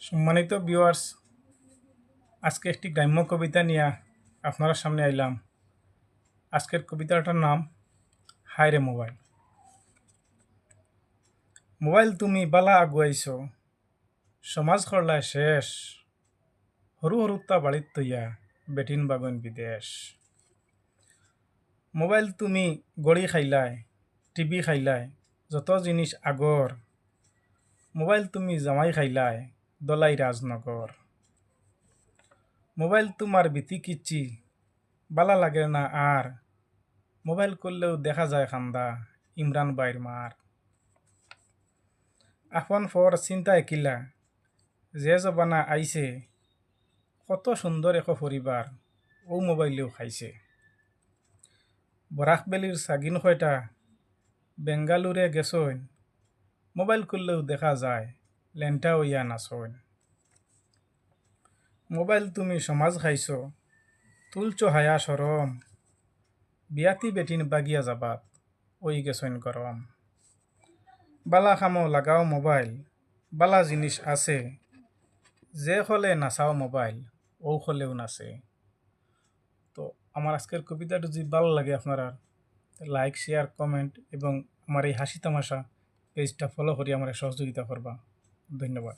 সম্মানিত ভিউয়ার্স, আজকে একটি গ্রাম্য কবিতা নিয়ে আপনার সামনে আইলাম। আজকের কবিতাটার নাম হায় রে মোবাইল। মোবাইল তুমি বালা আগুয়াইছো, সমাজ করলায় শেষ, সরু সরুতা বাড়িত তৈয়া বেটিন বাগন বিদেশ। মোবাইল তুমি গড়ি খাইলায়, টিভি খাইলায়, যত জিনিস আগর। মোবাইল তুমি জামাই খাইলায়, দলাই রাজনগর। মোবাইল তোমার বিতি কিচ্ছি, বালা লাগে না আর। মোবাইল করলেও দেখা যায় খান্দা, ইমরান বাইর মার। আপন ফর চিন্তা একিলা, যে জবানা আইছে, কত সুন্দর এক পরিবার ও মোবাইলেও খাইছে। বরাকবেলির সাগিন কয়টা বেঙ্গালুরে গেছইন, মোবাইল করলেও দেখা যায় লেনটা হইয়া নাচইন। মোবাইল তুমি সমাজ খাইছো, তুলছো হায়া সরম, বিয়াতি বেটিন বাগিয়া যাবাত ওই গেছইন গরম। বালা খামো লাগাও মোবাইল, বালা জিনিস আছে, যে হলে নাচাও মোবাইল ও হলেও নাচে। তো আমার আজকের কবিতাটা যদি ভালো লাগে আপনারা লাইক শেয়ার কমেন্ট এবং আমার এই হাসি তামাশা পেজটা ফলো করে আমার সহযোগিতা করবা। ধন্যবাদ।